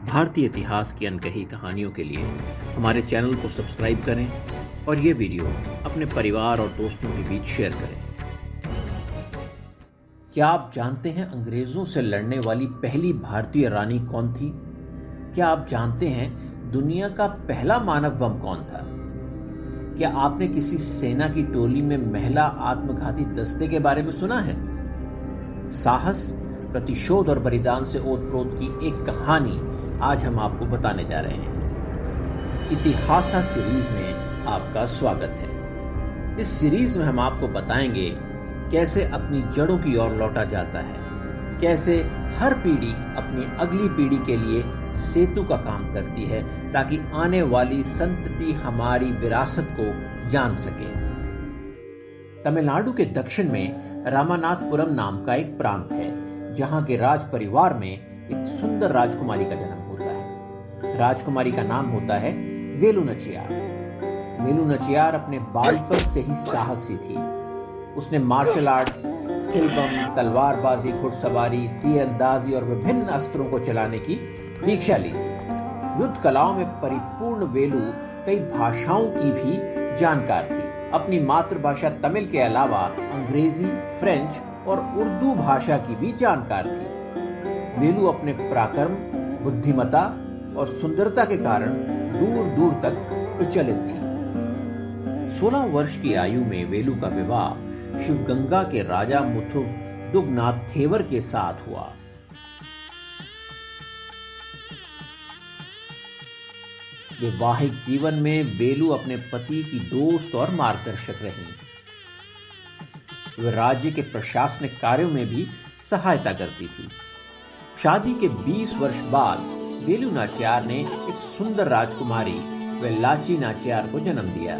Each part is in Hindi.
भारतीय इतिहास की अनकही कहानियों के लिए हमारे चैनल को सब्सक्राइब करें और ये वीडियो अपने परिवार और दोस्तों के बीच शेयर करें। क्या आप जानते हैं अंग्रेजों से लड़ने वाली पहली भारतीय रानी कौन थी? क्या आप जानते हैं दुनिया का पहला मानव बम कौन था? क्या आपने किसी सेना की टोली में महिला आत्मघाती दस्ते के बारे में सुना है? साहस, प्रतिशोध और बलिदान से ओतप्रोत की एक कहानी आज हम आपको बताने जा रहे हैं। इतिहासा सीरीज में आपका स्वागत है। इस सीरीज में हम आपको बताएंगे कैसे अपनी जड़ों की ओर लौटा जाता है, कैसे हर पीढ़ी अपनी अगली पीढ़ी के लिए सेतु का काम करती है ताकि आने वाली संतति हमारी विरासत को जान सके। तमिलनाडु के दक्षिण में रामानाथपुरम नाम का एक प्रांत है जहां के राज परिवार में एक सुंदर राजकुमारी का जन्म होता है। राजकुमारी का नाम होता है वेलु नाचियार। वेलु नाचियार अपने बालपन से ही साहसी थी। उसने मार्शल आर्ट्स, सिलबम, तलवारबाजी, घुड़सवारी, तीरंदाजी और विभिन्न अस्त्रों को चलाने की दीक्षा ली थी। युद्ध कलाओं में परिपूर्ण वेलु कई भाषाओं की भी जानकार थी। अपनी मातृभाषा तमिल के अलावा अंग्रेजी, फ्रेंच और उर्दू भाषा की भी जानकार थी। वेलु अपने पराक्रम, बुद्धिमत्ता और सुंदरता के कारण दूर दूर तक प्रचलित थी। 16 वर्ष की आयु में वेलु का विवाह शिवगंगा के राजा मुथु दुगनाथ थेवर के साथ हुआ। वैवाहिक जीवन में वेलु अपने पति की दोस्त और मार्गदर्शक रही। वह राज्य के प्रशासनिक कार्यों में भी सहायता करती थी। शादी के 20 वर्ष बाद वेलु नाचियार ने एक सुंदर राजकुमारी वेल्लाची नाचियार को जन्म दिया।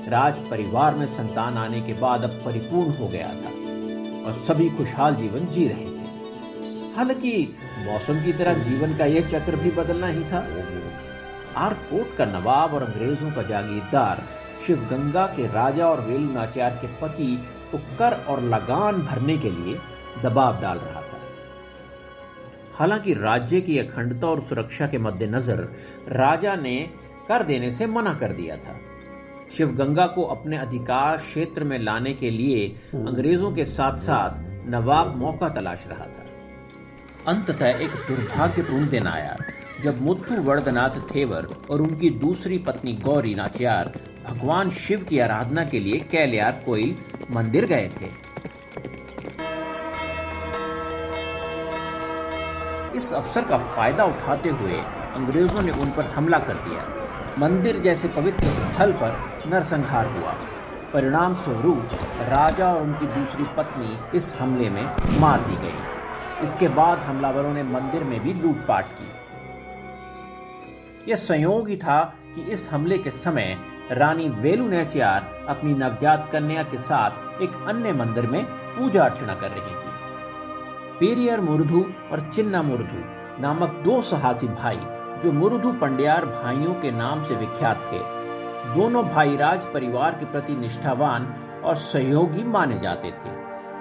राज परिवार में संतान आने के बाद अब परिपूर्ण हो गया था और सभी खुशहाल जीवन जी रहे थे। हालांकि मौसम की तरह जीवन का यह चक्र भी बदलना ही था। आरकोट का नवाब और अंग्रेजों का जागीरदार शिवगंगा के राजा और वेलु नाचियार के पति को कर और लगान भरने के लिए दबाव डाल रहा था। हालांकि राज्य की अखंडता और सुरक्षा के मद्देनजर राजा ने कर देने से मना कर दिया था। शिवगंगा को अपने अधिकार क्षेत्र में लाने के लिए अंग्रेजों के साथ साथ नवाब मौका तलाश रहा था। अंततः एक दुर्भाग्यपूर्ण दिन आया जब मुथु वरदनाथ थेवर और उनकी दूसरी पत्नी गौरी नाचियार भगवान शिव की आराधना के लिए कैलियार कोइल मंदिर गए थे। इस अवसर का फायदा उठाते हुए अंग्रेजों ने उन पर हमला कर दिया। मंदिर जैसे पवित्र स्थल पर नरसंहार हुआ। परिणाम स्वरूप राजा और उनकी दूसरी पत्नी इस हमले में मार दी गई। इसके बाद हमलावरों ने मंदिर में भी लूटपाट की। यह संयोग ही था कि इस हमले के समय रानी वेलु नाचियार अपनी नवजात कन्या के साथ एक अन्य मंदिर में पूजा अर्चना कर रही थी। पेरियर मुरुधु और चिन्ना मुरुधु नामक दो साहसी भाई जो मुरुधु पंड्यार भाइयों के नाम से विख्यात थे। दोनों भाई राज परिवार के प्रति निष्ठावान और सहयोगी माने जाते थे।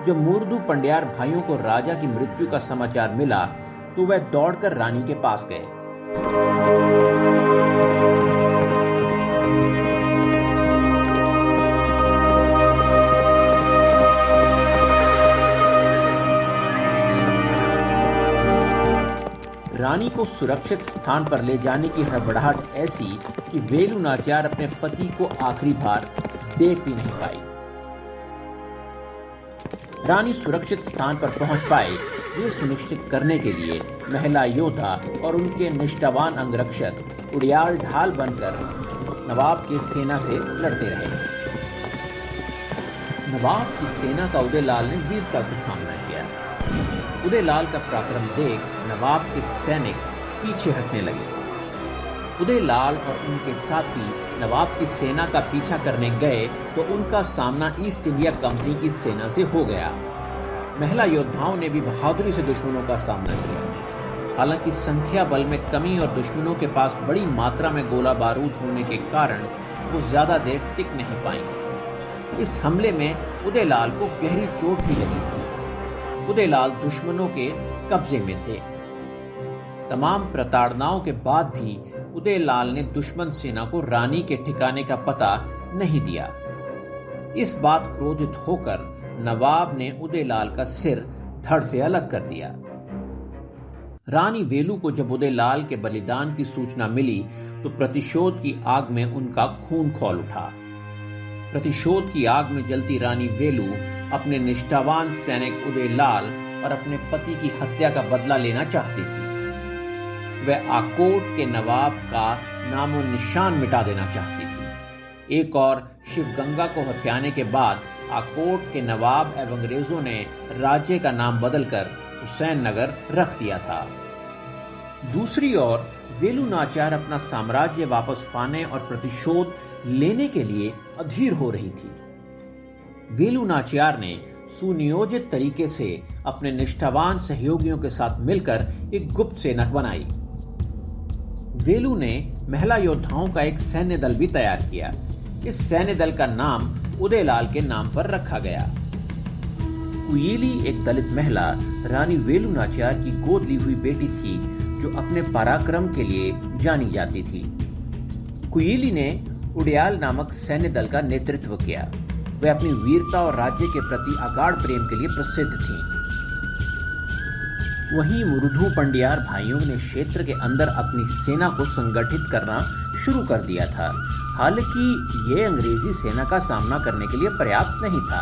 जब मुरुधु पंड्यार भाइयों को राजा की मृत्यु का समाचार मिला तो वह दौड़कर रानी के पास गए। रानी को सुरक्षित स्थान पर ले जाने की हड़बड़ाहट ऐसी कि वेलु नाचियार अपने पति को आखिरी बार देख भी नहीं पाई। रानी सुरक्षित स्थान पर पहुंच पाए ये सुनिश्चित करने के लिए महिला योद्धा और उनके निष्ठावान अंगरक्षक उड़ियाल ढाल बनकर नवाब की सेना से लड़ते रहे। नवाब की सेना का उदयलाल ने वीरता से सामना किया। उदयलाल का पराक्रम देख नवाब के सैनिक पीछे हटने लगे। उदयलाल और उनके साथी नवाब की सेना का पीछा करने गए तो उनका सामना ईस्ट इंडिया कंपनी की सेना से हो गया। महिला योद्धाओं ने भी बहादुरी से दुश्मनों का सामना किया। हालांकि संख्या बल में कमी और दुश्मनों के पास बड़ी मात्रा में गोला बारूद होने के कारण वो ज्यादा देर टिक नहीं पाई। इस हमले में उदयलाल को गहरी चोट भी लगी थी। उदयलाल दुश्मनों के कब्जे में थे। तमाम प्रताड़नाओं के बाद भी उदयलाल ने दुश्मन सेना को रानी के ठिकाने का पता नहीं दिया। इस बात क्रोधित होकर नवाब ने उदयलाल का सिर धड़ से अलग कर दिया। रानी वेलू को जब उदयलाल के बलिदान की सूचना मिली तो प्रतिशोध की आग में उनका खून खौल उठा। प्रतिशोध की आग में जलती रानी वेलू अपने निष्ठावान सैनिक उदयलाल और अपने पति की हत्या का बदला लेना चाहती थी। वह आकोट के नवाब का नामो निशान मिटा देना चाहती थी। एक और शिवगंगा को हथियाने के बाद आकोट के नवाब एवं अंग्रेजों ने राज्य का नाम बदलकर हुसैन नगर रख दिया था। दूसरी ओर वेलू नाचियार अपना साम्राज्य वापस पाने और प्रतिशोध लेने के लिए अधीर हो रही थी। वेलू नाचियार ने सुनियोजित तरीके से अपने निष्ठावान सहयोगियों के साथ मिलकर एक गुप्त सेना बनाई। वेलू ने महिला योद्धाओं का एक सैन्य दल भी तैयार किया। इस सैन्य दल का नाम उदयलाल के नाम पर रखा गया। कुयीली एक दलित महिला रानी वेलू नाचियार की गोद ली हुई बेटी थी जो अपने पराक्रम के लिए जानी जाती थी। कुयीली ने उड़ियाल नामक सैन्य दल का नेतृत्व किया। वह अपनी वीरता और राज्य के प्रति अगाध प्रेम के लिए प्रसिद्ध थीं। वहीं मुरुधु पंडियार भाइयों ने क्षेत्र के अंदर अपनी सेना को संगठित करना शुरू कर दिया था। हालांकि यह अंग्रेजी सेना का सामना करने के लिए पर्याप्त नहीं था।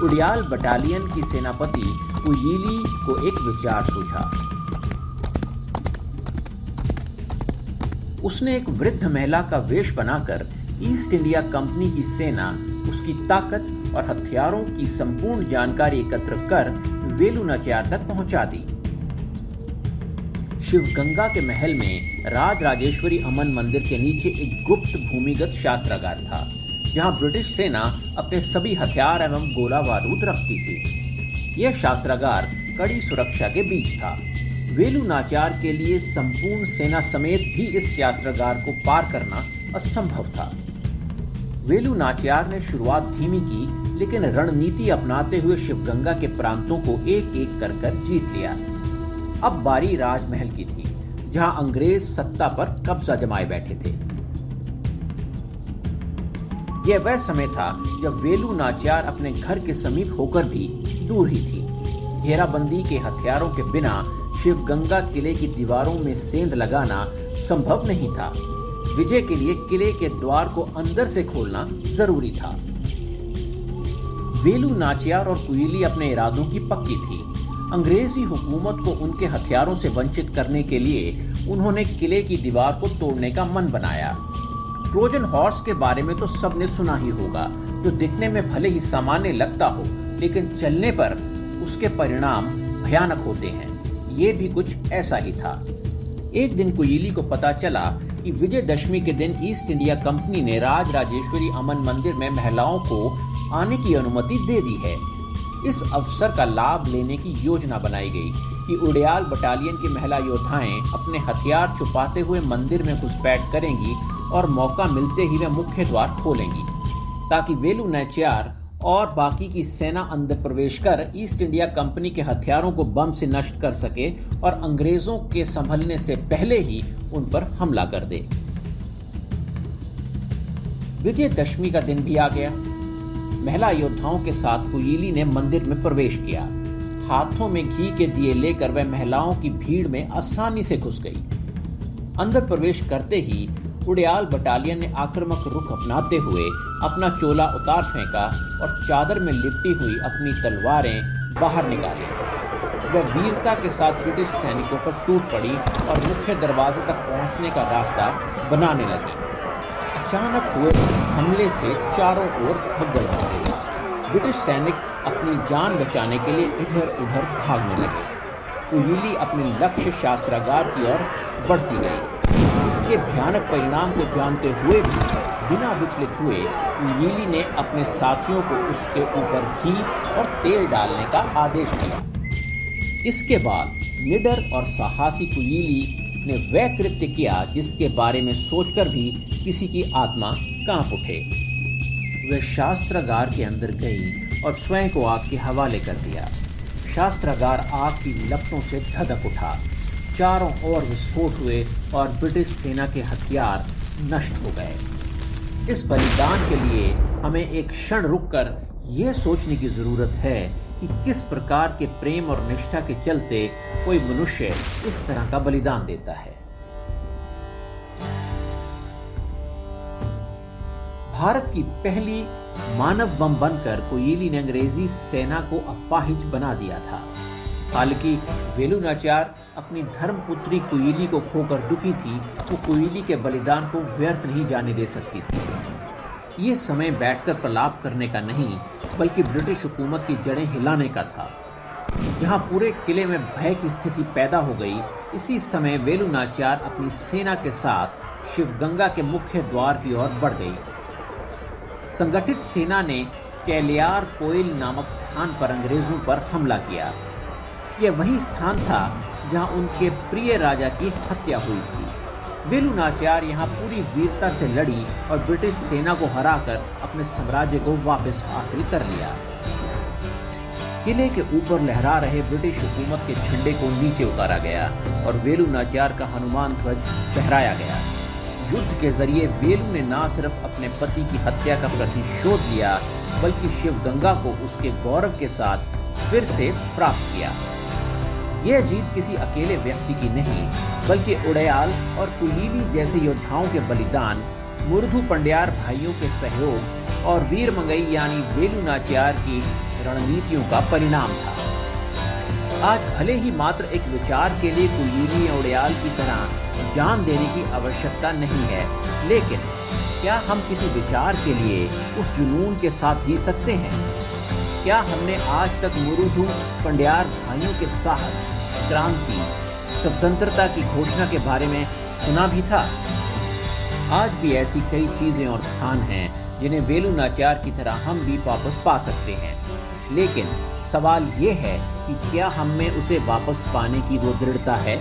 उड़ियाल बटालियन की सेनापति कुयीली को एक विचार सूझा। उसने एक वृद्ध महिला का वेश बनाकर ईस्ट इंडिया कंपनी की सेना, उसकी ताकत और हथियारों की संपूर्ण जानकारी एकत्र कर वेलू नाचियार तक पहुंचा दी। शिवगंगा के महल में राज राजेश्वरी अमन मंदिर के नीचे एक गुप्त भूमिगत शास्त्रागार था, जहां ब्रिटिश सेना अपने सभी हथियार एवं गोला बारूद रखती थी। यह शास्त्रागार कड़ी सुरक्षा के बीच था। वेलू नाचियार के लिए संपूर्ण सेना समेत भी इस शास्त्रागार को पार करना असंभव था। वेलू नाचियार ने शुरुआत धीमी की, लेकिन रणनीति अपनाते हुए शिवगंगा के प्रांतों को एक एक कर जीत लिया। अब बारी राजमहल की थी, जहां अंग्रेज सत्ता पर कब्जा जमाए बैठे थे। यह वह समय था जब वेलू नाचियार अपने घर के समीप होकर भी दूर ही थी। घेराबंदी के हथियारों के बिना शिवगंगा किले की दीवारों में सेंध लगाना संभव नहीं था। विजय के लिए किले के द्वार को अंदर से खोलना जरूरी था। वेलू नाचियार और कुयीली अपने इरादों की पक्की थी। अंग्रेजी हुकूमत को उनके हथियारों से वंचित करने के लिए उन्होंने किले की दीवार को तोड़ने का मन बनाया। ट्रोजन हॉर्स के बारे में तो सबने सुना ही होगा, जो दिखने में भले ही सामान्य लगता हो, लेकिन चलने पर उसके परिणाम भयानक होते हैं। ये भी कुछ ऐसा ही था। एक दिन कुयीली को पता चला कि विजयदशमी के दिन ईस्ट इंडिया कंपनी ने राज राजेश्वरी अमन मंदिर में महिलाओं को आने की अनुमति दे दी है। इस अवसर का लाभ लेने की योजना बनाई गई कि उड़ियाल बटालियन की महिला योद्धाएं अपने हथियार छुपाते हुए मंदिर में घुसपैठ करेंगी और मौका मिलते ही वे मुख्य द्वार खोलेंगी, ताकि वेलू नाचियार और बाकी की सेना अंदर प्रवेश कर ईस्ट इंडिया कंपनी के हथियारों को बम से नष्ट कर सके और अंग्रेजों के संभलने से पहले ही उन पर हमला कर दे। विजयदशमी का दिन भी आ गया। महिला योद्धाओं के साथ कुयीली ने मंदिर में प्रवेश किया। हाथों में घी के दिए लेकर वह महिलाओं की भीड़ में आसानी से घुस गई। अंदर प्रवेश करते ही उड़ियाल बटालियन ने आक्रामक रुख अपनाते हुए अपना चोला उतार फेंका और चादर में लिपटी हुई अपनी तलवारें बाहर निकाली। वह वीरता के साथ ब्रिटिश सैनिकों पर टूट पड़ी और मुख्य दरवाजे तक पहुंचने का रास्ता बनाने लगी। अचानक हुए इस हमले से चारों ओर भगदड़ मच गई। ब्रिटिश सैनिक अपनी जान बचाने के लिए इधर उधर भागने लगे। कुयीली अपने लक्ष्य शास्त्रागार की ओर बढ़ती गई। इसके भयानक परिणाम को जानते हुए भी बिना विचलित हुए कुयीली ने अपने साथियों को उसके ऊपर घी और तेल डालने का आदेश दिया। इसके बाद निडर और साहसी कुयीली ने वह कृत्य किया जिसके बारे में सोचकर भी किसी की आत्मा कांप उठे। वह शास्त्रागार के अंदर गई और स्वयं को आग के हवाले कर दिया। शास्त्रागार आग की लपटों से धधक उठा। चारों ओर विस्फोट हुए और ब्रिटिश सेना के हथियार नष्ट हो गए। इस बलिदान के लिए हमें एक क्षण रुककर यह सोचने की जरूरत है कि किस प्रकार के प्रेम और निष्ठा के चलते कोई मनुष्य इस तरह का बलिदान देता है। भारत की पहली मानव बम बनकर कोयिली ने अंग्रेजी सेना को अपाहिज बना दिया था। हालांकि वेलु नाचियार अपनी धर्मपुत्री कोयिली को खोकर दुखी थी, वो कोयिली के बलिदान को व्यर्थ नहीं जाने दे सकती थी। ये समय बैठकर प्रलाप करने का नहीं, बल्कि ब्रिटिश हुकूमत की जड़ें हिलाने का था। जहां पूरे किले में भय की स्थिति पैदा हो गई, इसी समय वेलु नाचियार अपनी सेना के साथ शिवगंगा के मुख्य द्वार की ओर बढ़ गई। संगठित सेना ने कैलियार कोयल नामक स्थान पर अंग्रेजों पर हमला किया। यह वही स्थान था जहां उनके प्रिय राजा की हत्या हुई थी। वेलु नाचियार यहां पूरी वीरता से लड़ी और ब्रिटिश सेना को हराकर अपने साम्राज्य को वापस हासिल कर लिया। किले के ऊपर लहरा रहे ब्रिटिश हुकूमत के झंडे को नीचे उतारा गया और वेलु नाचियार का हनुमान ध्वज फहराया गया। युद्ध के जरिए वेलु ने न सिर्फ अपने पति की हत्या का प्रतिशोध लिया, बल्कि शिवगंगा को उसके गौरव के साथ फिर से प्राप्त किया। यह जीत किसी अकेले व्यक्ति की नहीं, बल्कि उड़याल और कोयिली जैसे योद्धाओं के बलिदान, मुर्धु पंड्यार भाइयों के सहयोग और वीर मंगई यानी वेलु नाचियार की रणनीतियों का परिणाम था। आज भले ही मात्र एक विचार के लिए कोयिली या उड़याल की तरह जान देने की आवश्यकता नहीं है, लेकिन क्या हम किसी विचार के लिए उस जुनून के साथ जी सकते हैं? क्या हमने आज तक मुरुधु पंड्यार भाइयों के साहस, क्रांति, स्वतंत्रता की घोषणा के बारे में सुना भी था? आज भी ऐसी कई चीजें और स्थान हैं जिन्हें वेलु नाचियार की तरह हम भी वापस पा सकते हैं, लेकिन सवाल ये है कि क्या हम में उसे वापस पाने की वो दृढ़ता है?